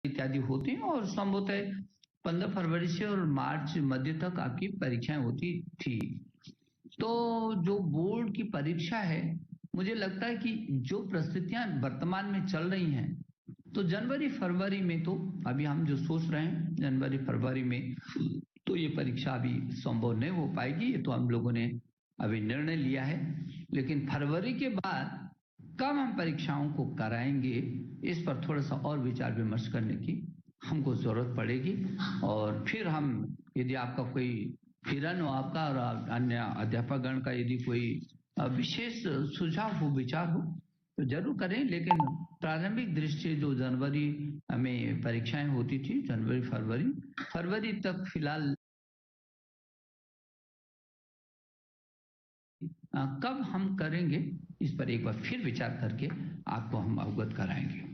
इत्यादि होते हैं और संभवतः 15 फरवरी से और मार्च मध्य तक आपकी परीक्षाएं होती थी। तो जो बोर्ड की परीक्षा है, मुझे लगता है कि जो परिस्थितियां वर्तमान में चल रही हैं, तो जनवरी फरवरी में तो अभी हम जो सोच रहे हैं जनवरी फरवरी में तो ये परीक्षा अभी संभव नहीं हो पाएगी, ये तो हम लोगों ने अभी निर्णय लिया है। लेकिन फरवरी के बाद कब हम परीक्षाओं को कराएंगे, इस पर थोड़ा सा और विचार विमर्श करने की हमको जरूरत पड़ेगी। और फिर हम, यदि आपका कोई किरण हो आपका और अन्य अध्यापकगण का यदि कोई विशेष सुझाव हो, विचार हो, तो जरूर करें। लेकिन प्रारंभिक दृष्टि जो जनवरी में परीक्षाएं होती थी, जनवरी फरवरी तक फिलहाल कब हम करेंगे, इस पर एक बार फिर विचार करके आपको हम अवगत कराएंगे।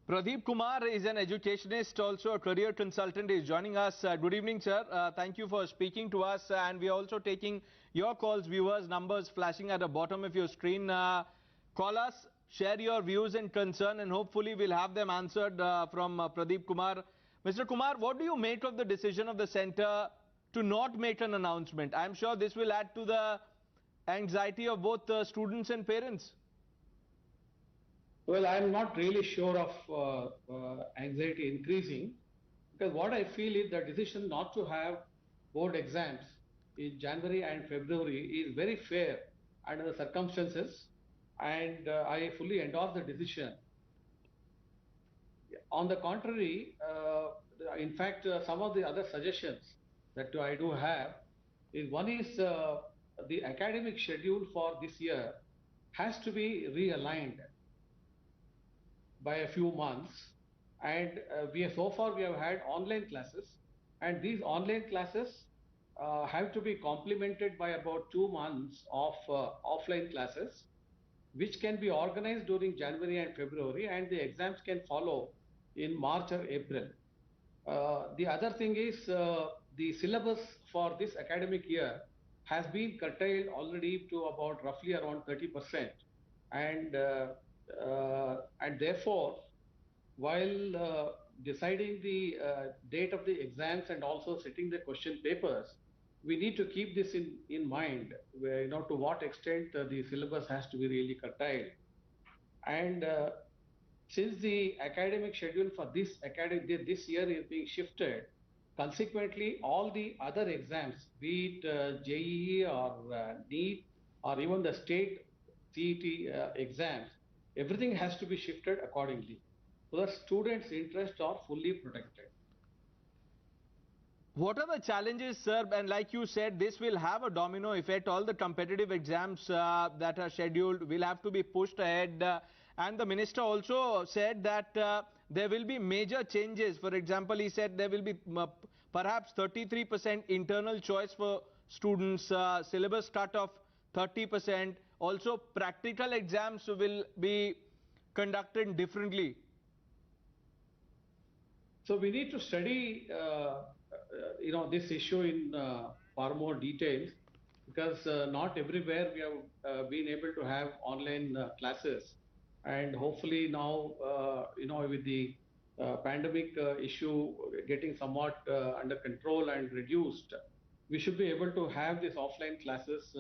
Pradeep Kumar is an educationist, also a career consultant. He is joining us. Good evening, sir. Thank you for speaking to us. And we are also taking your calls, viewers, numbers flashing at the bottom of your screen. Call us, share your views and concern, and hopefully we'll have them answered from Pradeep Kumar. Mr. Kumar, what do you make of the decision of the centre to not make an announcement? I'm sure this will add to the anxiety of both students and parents. Well, I'm not really sure of anxiety increasing, because what I feel is the decision not to have board exams in January and February is very fair under the circumstances, and I fully endorse the decision. On the contrary, in fact, some of the other suggestions that I do have is, one is the academic schedule for this year has to be realigned by a few months, and so far we have had online classes, and these online classes have to be complemented by about 2 months of offline classes, which can be organized during January and February, and the exams can follow in March or April. The other thing is the syllabus for this academic year has been curtailed already to about roughly around 30%, and therefore, while deciding the date of the exams and also setting the question papers, we need to keep this in mind, where, to what extent the syllabus has to be really curtailed. And since the academic schedule for this year is being shifted, consequently, all the other exams, be it JEE or NEET or even the state CET exams, everything has to be shifted accordingly, so that students' interests are fully protected. What are the challenges, sir? And like you said, this will have a domino effect. All the competitive exams that are scheduled will have to be pushed ahead. And the minister also said that there will be major changes. For example, he said there will be perhaps 33% internal choice for students, syllabus cut of 30%. Also, practical exams will be conducted differently. So we need to study, this issue in far more detail, because not everywhere we have been able to have online classes, and hopefully now, with the pandemic issue getting somewhat under control and reduced, we should be able to have these offline classes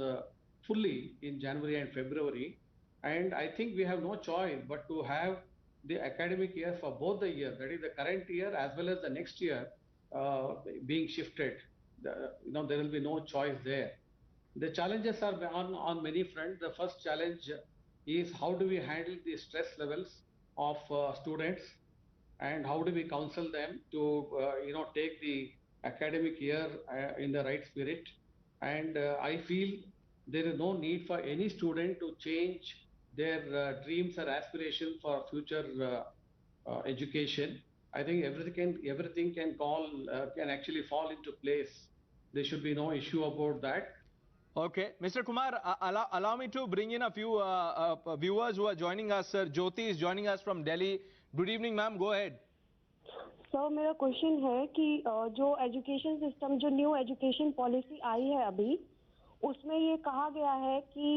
fully in January and February. And I think we have no choice but to have the academic year for both the year, that is the current year as well as the next year, being shifted. There will be no choice there. The challenges are on many fronts. The first challenge is, how do we handle the stress levels of students, and how do we counsel them to take the academic year in the right spirit. And I feel there is no need for any student to change their dreams or aspirations for future education. I think everything can actually fall into place. There should be no issue about that. Okay, Mr. Kumar, allow me to bring in a few viewers who are joining us. Sir, Jyoti is joining us from Delhi. Good evening, ma'am. Go ahead. Sir, मेरा question है कि जो education system, जो new education policy आई है अभी, उसमें ये कहा गया है कि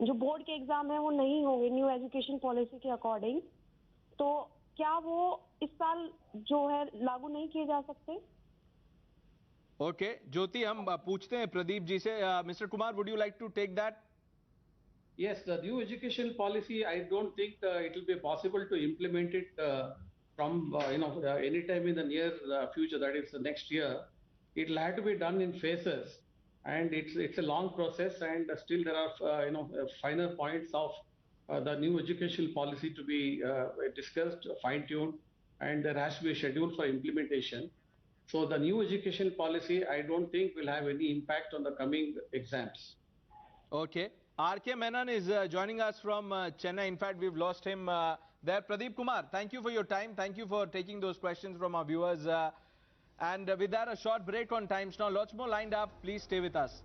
जो बोर्ड के एग्जाम है वो नहीं होंगे न्यू एजुकेशन पॉलिसी के अकॉर्डिंग, तो क्या वो इस साल जो है लागू नहीं किए जा सकते? ओके ज्योति, हम पूछते हैं प्रदीप जी से. Mister Kumar, would you like to take that? Yes, the new education policy, I don't think it will be possible to implement it from anytime in the near future, that is next year. It will have to be done in phases, and it's a long process, and still there are finer points of the new education policy to be discussed, fine-tuned, and there has to be a schedule for implementation. So the new education policy, I don't think will have any impact on the coming exams. Okay. RK Menon is joining us from Chennai. In fact, we've lost him there. Pradeep Kumar, thank you for your time. Thank you for taking those questions from our viewers. And with that, a short break on Times Now. Lots more lined up. Please stay with us.